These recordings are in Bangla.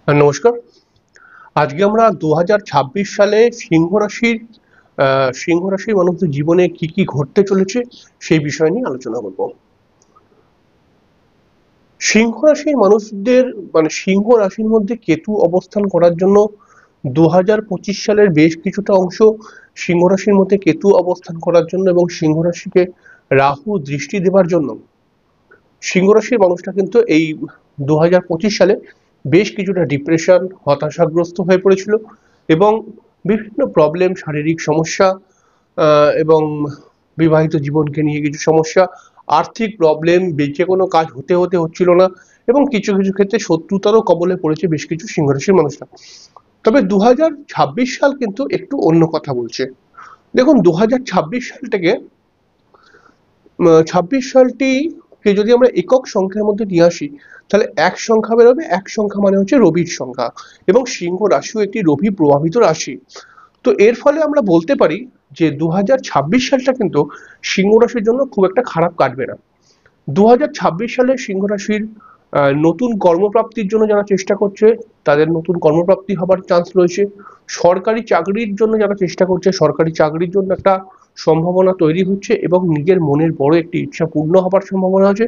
নমস্কার। আজকে আমরা 2026 সালে সিংহ রাশির মানুষদের জীবনে কি কি ঘটতে চলেছে সেই বিষয় নিয়ে আলোচনা করব। সিংহ রাশির মানুষদের সিংহ রাশির মধ্যে কেতু অবস্থান করার জন্য 2025 সালের বেশ কিছুটা অংশ সিংহ রাশির মধ্যে কেতু অবস্থান করার জন্য এবং সিংহ রাশিকে রাহু দৃষ্টি দেবার জন্য সিংহ রাশির মানুষটা কিন্তু এই 2025 সালে বেশ কিছুটা ডিপ্রেশন, হতাশাগ্রস্ত হয়ে পড়েছিল এবং বিভিন্ন প্রবলেম, শারীরিক সমস্যা এবং বিবাহিত জীবনকে নিয়ে কিছু সমস্যা, আর্থিক প্রবলেম, যে কোনো কাজ হতে হতে হচ্ছিল না এবং কিছু কিছু ক্ষেত্রে শত্রুতারও কবলে পড়েছে বেশ কিছু সিংহ রাশির মানুষরা। তবে 2026 সাল কিন্তু একটু অন্য কথা বলছে। দেখুন, 2026 সালটাকে 26 সালটিকে যদি আমরা একক সংখ্যার মধ্যে নিয়ে আসি, তাহলে এক সংখ্যা বেরোবে। এক সংখ্যা মানে হচ্ছে রবির সংখ্যা এবং সিংহ রাশিও একটি রবি প্রভাবিত রাশি। তো এর ফলে আমরা বলতে পারি যে 2026 সালটা কিন্তু সিংহ রাশির জন্য খুব একটা খারাপ কাটবে না। 2026 সালে সিংহ রাশির নতুন কর্মপ্রাপ্তির জন্য যারা চেষ্টা করছে তাদের নতুন কর্মপ্রাপ্তি হবার চান্স রয়েছে। সরকারি চাকরির জন্য যারা চেষ্টা করছে সরকারি চাকরির জন্য একটা সম্ভাবনা তৈরি হচ্ছে এবং নিজের মনের বড় একটি ইচ্ছা পূর্ণ হবার সম্ভাবনা আছে।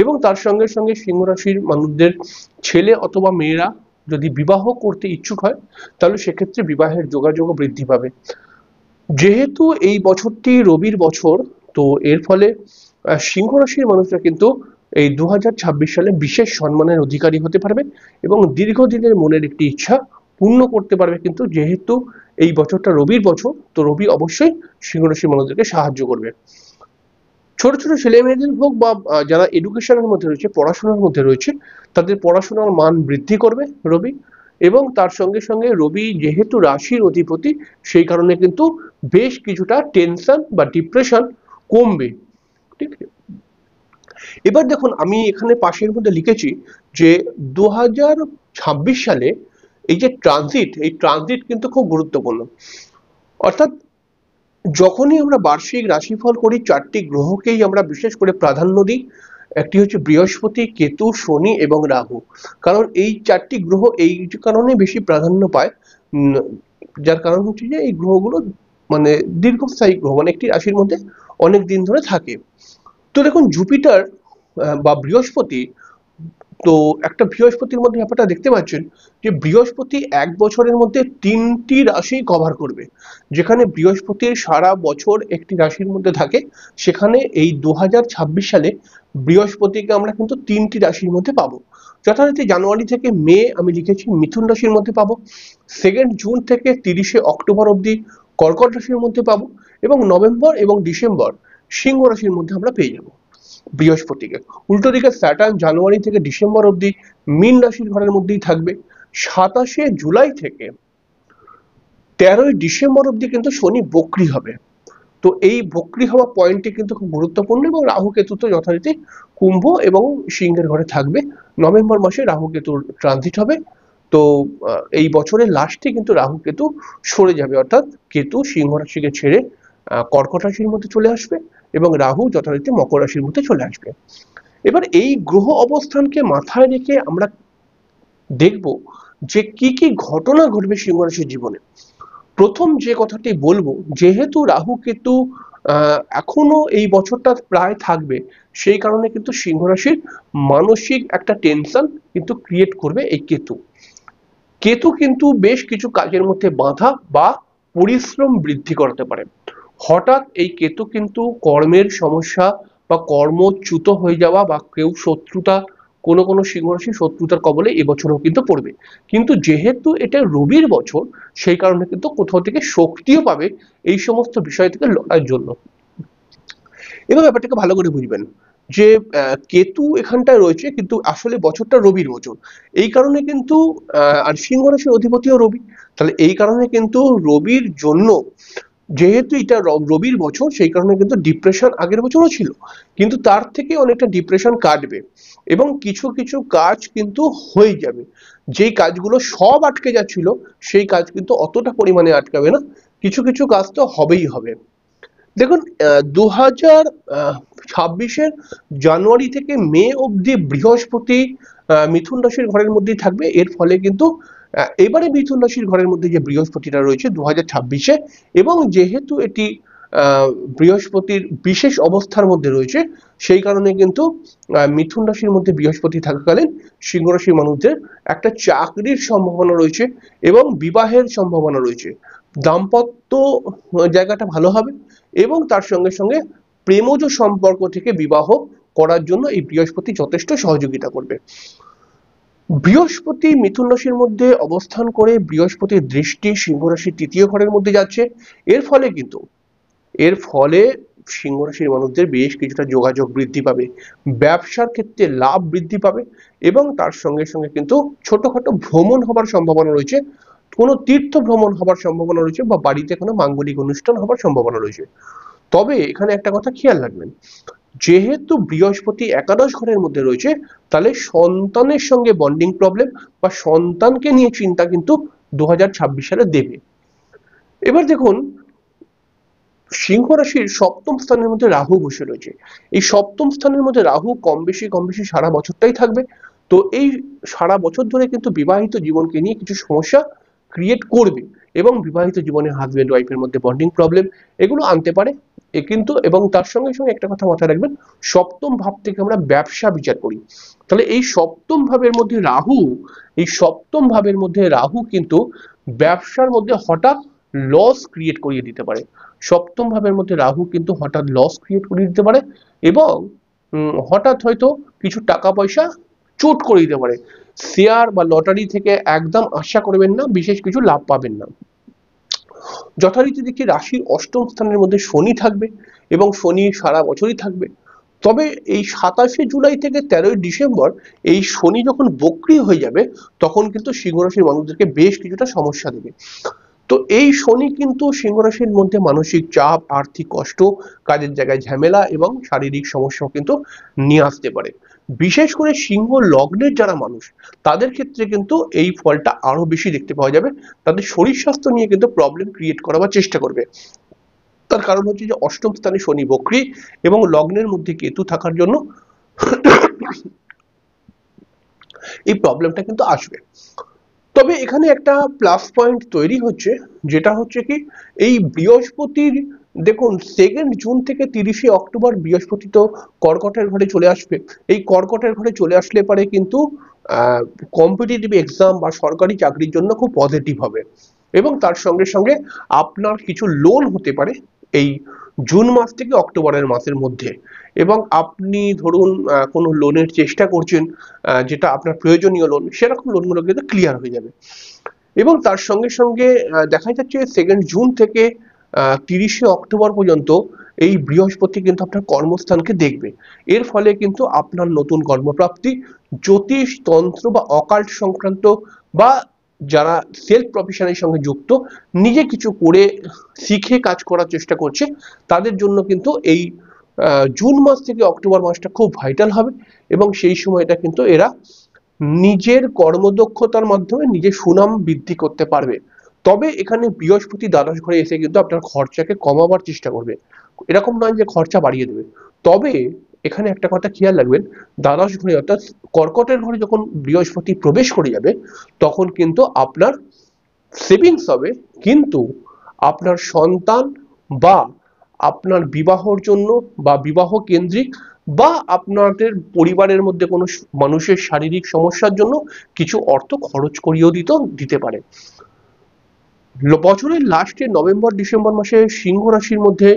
এবং তার সঙ্গে সঙ্গে সিংহ রাশির মানুষদের ছেলে অথবা মেয়েরা যদি বিবাহ করতে ইচ্ছুক হয় তাহলে সেক্ষেত্রে বিবাহের যোগাযোগও বৃদ্ধি পাবে। যেহেতু এই বছরটি রবির বছর, তো এর ফলে সিংহ রাশির মানুষরা কিন্তু এই 2026 সালে বিশেষ সম্মানের অধিকারী হতে পারবে এবং দীর্ঘদিনের মনের একটি ইচ্ছা পূর্ণ করতে পারবে। কিন্তু যেহেতু এই বছরটা রবির বছর, তো রবি অবশ্যই সিংহ রাশির মানুষদেরকে সাহায্য করবে। ছোট ছোট ছেলে মেয়েদের হোক বা যারা এডুকেশনের মধ্যে রয়েছে, পড়াশোনার মধ্যে রয়েছে, তাদের পড়াশোনার মান বৃদ্ধি করবে রবি। এবং তার সঙ্গে সঙ্গে রবি যেহেতু রাশির অধিপতি, সেই কারণে কিন্তু বেশ কিছুটা টেনশন বা ডিপ্রেশন কমবে। ঠিক আছে? এবার দেখুন, আমি এখানে পাশের মধ্যে লিখেছি যে 2026 সালে এই যে ট্রানজিট, এই ট্রানজিট কিন্তু খুব গুরুত্বপূর্ণ। অর্থাৎ যখনই আমরা বার্ষিক রাশিফল করি, চারটি গ্রহকেই আমরা বিশেষ করে প্রাধান্য দিই। একটি হচ্ছে বৃহস্পতি, কেতু, শনি এবং রাহু। কারণ এই চারটি গ্রহ এই কারণে বেশি প্রাধান্য পায়, যার কারণ হচ্ছে যে এই গ্রহগুলো মানে দীর্ঘস্থায়ী গ্রহ, মানে একটি রাশির মধ্যে অনেক দিন ধরে থাকে। তো দেখুন, জুপিটার বা বৃহস্পতি, তো একটা বৃহস্পতির মধ্যে ব্যাপারটা দেখতে পাচ্ছেন যে বৃহস্পতি এক বছরের মধ্যে তিনটি রাশি কভার করবে। যেখানে বৃহস্পতির সারা বছর একটি রাশির মধ্যে থাকে, সেখানে এই 2026 সালে বৃহস্পতিকে আমরা কিন্তু তিনটি রাশির মধ্যে পাবো। যথারীতি জানুয়ারি থেকে মে আমি লিখেছি মিথুন রাশির মধ্যে পাবো, 2 জুন থেকে 30 অক্টোবর অবধি কর্কট রাশির মধ্যে পাবো এবং নভেম্বর এবং ডিসেম্বর সিংহ রাশির মধ্যে আমরা পেয়ে যাবো বৃহস্পতিকে। উল্টো দিকে স্যাটার্ন জানুয়ারি থেকে ডিসেম্বর অবধি মীন রাশির ঘরের মধ্যেই থাকবে। 27 জুলাই থেকে 13 ডিসেম্বর অবধি কিন্তু শনি বক্রী হবে। তো এই বক্রী হওয়া পয়েন্টটি কিন্তু খুব গুরুত্বপূর্ণ এবং রাহু কেতু তো যথারীতি কুম্ভ এবং সিংহের ঘরে থাকবে। নভেম্বর মাসে রাহু কেতুর ট্রানজিট হবে। তো এই বছরের লাস্টে কিন্তু রাহু কেতু সরে যাবে, অর্থাৎ কেতু সিংহ রাশিকে ছেড়ে কর্কট রাশির মধ্যে চলে আসবে এবং রাহু যথারীতি মকর রাশির মধ্যে চলে আসবে। এবার এই গ্রহ অবস্থানকে মাথায় রেখে আমরা দেখব যে কি কি ঘটনা ঘটবে সিংহ রাশির জীবনে। প্রথম যে কথাটি বলবো, যেহেতু রাহু কেতু এখনো এই বছরটা প্রায় থাকবে, সেই কারণে কিন্তু সিংহ রাশির মানসিক একটা টেনশন কিন্তু ক্রিয়েট করবে এই কেতু। কেতু কিন্তু বেশ কিছু কাজের মধ্যে বাধা বা পরিশ্রম বৃদ্ধি করতে পারে। হঠাৎ এই কেতু কিন্তু কর্মের সমস্যা বা কর্মচ্যুত হয়ে যাওয়া বা কেউ শত্রুতা, কোনো কোনো সিংহ রাশি শত্রুতার কবলে এবছরও কিন্তু পড়বে। কিন্তু যেহেতু এটা রবির বছর, সেই কারণে কিন্তু কোথাও থেকে শক্তিও পাবে এই সমস্ত বিষয় থেকে লড়ার জন্য। এবার ব্যাপারটাকে ভালো করে বুঝবেন যে কেতু এখানটায় রয়েছে কিন্তু আসলে বছরটা রবির বছর। এই কারণে কিন্তু আর সিংহ রাশির অধিপতিও রবি। তাহলে এই কারণে কিন্তু রবির জন্য, যেহেতু এটা রবির বছর, সেই কারণে কিন্তু ডিপ্রেশন আগের বছরও ছিল, কিন্তু তার থেকে অনেকটা ডিপ্রেশন কাটবে এবং কিছু কিছু কাজ কিন্তু হয়ে যাবে। যেই কাজগুলো সব আটকে যাচ্ছিল সেই কাজ কিন্তু অতটা পরিমাণে আটকাবে না, কিছু কিছু কাজ তো হবেই হবে। দেখুন, 2026-এর জানুয়ারি থেকে মে অবধি বৃহস্পতি মিথুন রাশির ঘরের মধ্যেই থাকবে। এর ফলে কিন্তু এবারে মিথুন রাশির ঘরের মধ্যে যে বৃহস্পতিটা রয়েছে 2026-এ, এবং যেহেতু এটি বৃহস্পতির বিশেষ অবস্থার মধ্যে রয়েছে, সেই কারণে কিন্তু মিথুন রাশির মধ্যে বৃহস্পতি থাকাকালীন সিংহ রাশির মানুষদের একটা চাকরির সম্ভাবনা রয়েছে এবং বিবাহের সম্ভাবনা রয়েছে। দাম্পত্য জায়গাটা ভালো হবে এবং তার সঙ্গে সঙ্গে প্রেমজ সম্পর্ক থেকে বিবাহ করার জন্য এই বৃহস্পতি যথেষ্ট সহযোগিতা করবে। বৃহস্পতি মিথুন রাশির মধ্যে অবস্থান করে বৃহস্পতির দৃষ্টি সিংহ রাশির তৃতীয় ঘরের মধ্যে যাচ্ছে। এর ফলে সিংহ রাশির মানুষদের বেশ কিছুটা যোগাযোগ বৃদ্ধি পাবে, ব্যবসার ক্ষেত্রে লাভ বৃদ্ধি পাবে এবং তার সঙ্গে সঙ্গে কিন্তু ছোটখাটো ভ্রমণ হবার সম্ভাবনা রয়েছে, কোনো তীর্থ ভ্রমণ হবার সম্ভাবনা রয়েছে বা বাড়িতে কোনো মাঙ্গলিক অনুষ্ঠান হবার সম্ভাবনা রয়েছে। তবে এখানে একটা কথা খেয়াল রাখবেন, যেহেতু বৃহস্পতি একাদশ ঘরের মধ্যে রয়েছে, তাহলে সন্তানের সঙ্গে বন্ডিং প্রবলেম বা সন্তানকে নিয়ে চিন্তা কিন্তু 2026 সালে দেবে। এবার দেখুন, সিংহ রাশির সপ্তম স্থানের মধ্যে রাহু বসে রয়েছে। এই সপ্তম স্থানের মধ্যে রাহু কম বেশি সারা বছরটাই থাকবে। তো এই সারা বছর ধরে কিন্তু বিবাহিত জীবনকে নিয়ে কিছু সমস্যা ক্রিয়েট করবে এবং বিবাহিত জীবনে হাজবেন্ড ওয়াইফের মধ্যে বন্ডিং প্রবলেম এগুলো আনতে পারে। কিন্তু এবং তার সঙ্গে সঙ্গে একটা কথা মাথায় রাখবেন, সপ্তম ভাব থেকে আমরা ব্যবসা বিচার করি, তাহলে এই সপ্তম ভাবের মধ্যে রাহু কিন্তু ব্যবসার মধ্যে হঠাৎ লস ক্রিয়েট করিয়ে দিতে পারে। সপ্তম ভাবের মধ্যে রাহু কিন্তু হঠাৎ লস ক্রিয়েট করিয়ে দিতে পারে এবং হঠাৎ হয়তো কিছু টাকা পয়সা চুট করে দিতে পারে। শেয়ার বা লটারি থেকে একদম আশা করবেন না বিশেষ কিছু লাভ পাবেন না। যথারীতি দেখি রাশির অষ্টম স্থানের মধ্যে শনি থাকবে এবং শনি সারা বছরই থাকবে। তবে এই 27শে জুলাই থেকে 13ই ডিসেম্বর এই শনি যখন বক্রি হয়ে যাবে, তখন কিন্তু সিংহ রাশির মানুষদেরকে বেশ কিছুটা সমস্যা দেবে। তো এই শনি কিন্তু সিংহ রাশির মধ্যে মানসিক চাপ, আর্থিক কষ্ট, কাজের জায়গায় ঝামেলা এবং শারীরিক সমস্যাও কিন্তু নিয়ে আসতে পারে। বিশেষ করে সিংহ লগ্নের যারা মানুষ, তাদের ক্ষেত্রে কিন্তু এই ফলটা আরো বেশি দেখতে পাওয়া যাবে। তাদের শরীর স্বাস্থ্য নিয়ে কিন্তু প্রবলেম ক্রিয়েট করার চেষ্টা করবে। তার কারণ হচ্ছে যে অষ্টম স্থানে শনি বক্রী এবং লগ্নের মধ্যে কেতু থাকার জন্য এই প্রবলেমটা কিন্তু আসবে। তবে এখানে একটা প্লাস পয়েন্ট তৈরি হচ্ছে, যেটা হচ্ছে কি, এই বৃহস্পতির দেখুন 2 জুন থেকে 30শে অক্টোবর বৃহস্পতি তো কর্কটের ঘরে চলে আসবে। এই কর্কটের ঘরে চলে আসলে পারে কিন্তু কম্পিটিটিভ এক্সাম বা সরকারি চাকরির জন্য খুব পজিটিভ হবে এবং তার সঙ্গে সঙ্গে আপনার কিছু লোন হতে পারে এই জুন মাস থেকে অক্টোবরের মাসের মধ্যে, এবং আপনি ধরুন কোনো লোনের চেষ্টা করছেন, যেটা আপনার প্রয়োজনীয় লোন, সেরকম লোনগুলো কিন্তু ক্লিয়ার হয়ে যাবে। এবং তার সঙ্গে সঙ্গে দেখা যাচ্ছে 2 জুন থেকে 30শে অক্টোবর পর্যন্ত এই বৃহস্পতি কিন্তু আপনার কর্মস্থানকে দেখবে। এর ফলে কিন্তু আপনার নতুন কর্মপ্রাপ্তি, জ্যোতিষ, তন্ত্র বা অকাল্ট সংক্রান্ত বা যারা সেলফ প্রফেশনের সঙ্গে যুক্ত, নিজে কিছু করে শিখে কাজ করার চেষ্টা করছে, তাদের জন্য কিন্তু এই জুন মাস থেকে অক্টোবর মাসটা খুব ভাইটাল হবে এবং সেই সময়টা কিন্তু এরা নিজের কর্মদক্ষতার মাধ্যমে নিজের সুনাম বৃদ্ধি করতে পারবে। তবে এখানে বৃহস্পতি দ্বাদশ ঘরে এসে কিন্তু আপনার খরচাকে কমাবার চেষ্টা করবে, এরকম নয় যে খরচা বাড়িয়ে দেবে। তবে এখানে একটা কথা খেয়াল রাখবেন, দ্বাদশ ঘরে অর্থাৎ কর্কটের ঘরে যখন বৃহস্পতি প্রবেশ করে যাবে, তখন কিন্তু আপনার সেভিংস হবে, কিন্তু আপনার সন্তান বা আপনার বিবাহর জন্য বা বিবাহ কেন্দ্রিক বা আপনাদের পরিবারের মধ্যে কোনো মানুষের শারীরিক সমস্যার জন্য কিছু অর্থ খরচ করিয়েও দিতে পারে। বছরের লাস্টে নভেম্বর ডিসেম্বর মাসে সিংহ রাশির মধ্যে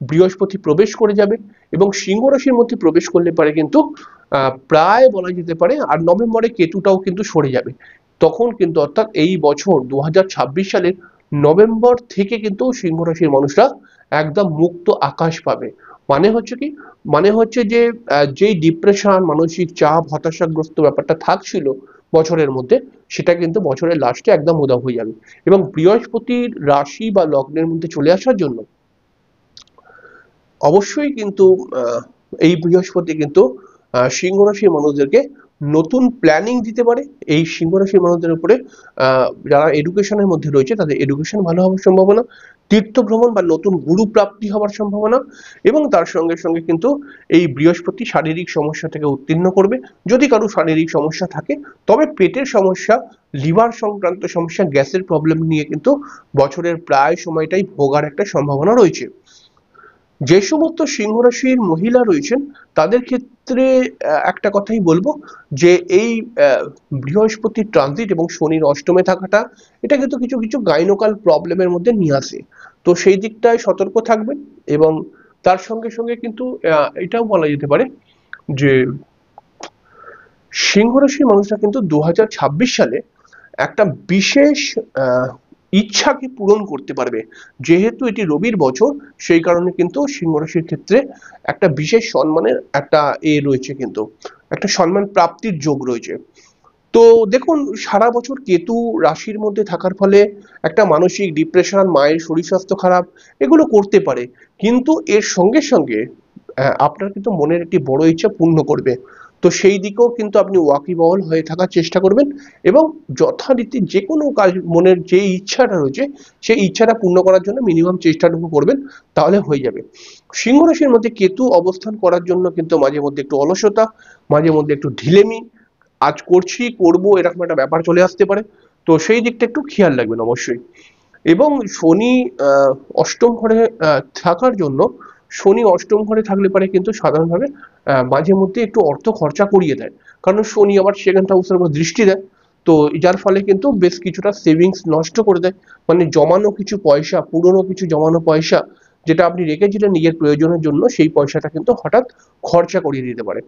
বৃহস্পতি প্রবেশ করে যাবে এবং সিংহ রাশির মধ্যে প্রবেশ করলে পারে কিন্তু প্রায় বলা যেতে পারে, আর নভেম্বরে কেতুটাও কিন্তু সরে যাবে। তখন কিন্তু অর্থাৎ এই বছর 2026 সালের নভেম্বর থেকে কিন্তু সিংহ রাশির মানুষরা একদম মুক্ত আকাশ পাবে। মানে হচ্ছে কি, মানে হচ্ছে যে যেই ডিপ্রেশন, মানসিক চাপ, হতাশাগ্রস্ত ব্যাপারটা থাকছিল বছরের মধ্যে, সেটা কিন্তু বছরের লাস্টে একদম উধাও হয়ে যাবে। এবং বৃহস্পতির রাশি বা লগ্নের মধ্যে চলে আসার জন্য অবশ্যই কিন্তু এই বৃহস্পতি কিন্তু সিংহ রাশির মানুষদেরকে নতুন প্ল্যানিং দিতে পারে এই সিংহ রাশির মানুষদের উপরে। যারা এডুকেশনের মধ্যে রয়েছে তাদের এডুকেশন ভালো হওয়ার সম্ভাবনা, তীর্থ ভ্রমণ বা নতুন গুরু প্রাপ্তি হওয়ার সম্ভাবনা, এবং তার সঙ্গে সঙ্গে কিন্তু এই বৃহস্পতি শারীরিক সমস্যা থেকে উত্তীর্ণ করবে। যদি কারো শারীরিক সমস্যা থাকে, তবে পেটের সমস্যা, লিভার সংক্রান্ত সমস্যা, গ্যাসের প্রবলেম নিয়ে কিন্তু বছরের প্রায় সময়টাই ভোগার একটা সম্ভাবনা রয়েছে। যে সমস্ত সিংহ রাশির মহিলা রয়েছেন তাদের ক্ষেত্রে একটা কথাই বলবো যে এই বৃহস্পতির ট্রানজিট এবং শনির অষ্টমে থাকাটা, এটা কিন্তু কিছু কিছু গাইনোকাল প্রবলেমের মধ্যে নিয়ে আসে। তো সেই দিকটায় সতর্ক থাকবেন। এবং তার সঙ্গে সঙ্গে কিন্তু এটাও বলা যেতে পারে যে সিংহ রাশির মানুষরা কিন্তু 2026 সালে একটা বিশেষ আহ, ইচ্ছাকে পূরণ করতে পারবে। যেহেতু এটি রবির বছর, সেই কারণে কিন্তু সিংহ রাশির ক্ষেত্রে একটা বিশেষ সম্মানের একটা রয়েছে, কিন্তু একটা সম্মান প্রাপ্তির যোগ রয়েছে। তো দেখুন, সারা বছর কেতু রাশির মধ্যে থাকার ফলে একটা মানসিক ডিপ্রেশন, মায়ের শরীর স্বাস্থ্য খারাপ, এগুলো করতে পারে। কিন্তু এর সঙ্গে সঙ্গে আপনার কিন্তু মনের একটি বড় ইচ্ছা পূর্ণ করবে। তো সেই দিকেও কিন্তু আপনি ওয়াকিবহাল হয়ে থাকার চেষ্টা করবেন, এবং যথারীতি যে কোনো কাজ, মনের যে ইচ্ছাটা রয়েছে সেই ইচ্ছাটা পূর্ণ করার জন্য মিনিমাম চেষ্টাটুকু করবেন, তাহলে হয়ে যাবে। সিংহ রাশির মধ্যে কেতু অবস্থান করার জন্য কিন্তু মাঝে মধ্যে একটু অলসতা, মাঝে মধ্যে একটু ঢিলেমি, আজ করছি করব এরকম একটা ব্যাপার চলে আসতে পারে। তো সেই দিকটা একটু খেয়াল রাখবেন অবশ্যই। এবং শনি অষ্টম ঘরে থাকার জন্য, শনি অষ্টম ঘরে থাকলে পারে কিন্তু সাধারণভাবে মাঝে মধ্যে একটু অর্থ খরচা করিয়ে দেয়। কারণ শনি আবার সেকেন্ড হাউসের উপর দৃষ্টি দেয়। তো যার ফলে কিন্তু বেশ কিছুটা সেভিংস নষ্ট করে দেয়। মানে জমানো কিছু পয়সা, পুরনো কিছু জমানো পয়সা যেটা আপনি রেখেছিলেন নিজের প্রয়োজনের জন্য, সেই পয়সাটা কিন্তু হঠাৎ খরচা করিয়ে দিতে পারে।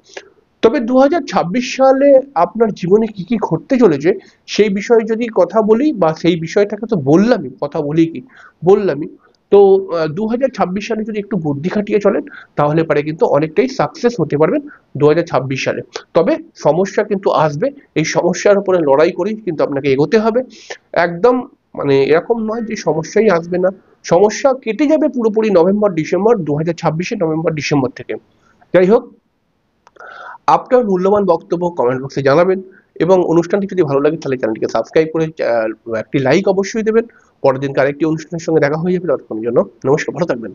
তবে 2026 সালে আপনার জীবনে কি কি ঘটতে চলেছে সেই বিষয়ে যদি কথা বলি, বা সেই বিষয়টাকে তো বললামই, কথা বলি কি বললামই। তো 2026 সালে যদি একটু বুদ্ধি খাটিয়ে চলেন, তাহলে পারে কিন্তু অনেকটাই সাকসেস হতে পারবেন 2026 সালে। তবে সমস্যা কিন্তু আসবে, এই সমস্যার উপরে লড়াই করেই কিন্তু আপনাকে এগোতে হবে। একদম মানে এরকম নয় যে সমস্যাই আসবে না, সমস্যা কেটে যাবে পুরোপুরি নভেম্বর ডিসেম্বর 2026, নভেম্বর ডিসেম্বর থেকে। যাই হোক, আপনার মূল্যবান বক্তব্য কমেন্ট বক্সে জানাবেন, এবং অনুষ্ঠানটি যদি ভালো লাগে তাহলে চ্যানেলটিকে সাবস্ক্রাইব করে একটি লাইক অবশ্যই দেবেন। পরের দিন আরেকটি অনুষ্ঠানের সঙ্গে দেখা হয়ে যাবে। ততক্ষণের জন্য নমস্কার, ভালো থাকবেন।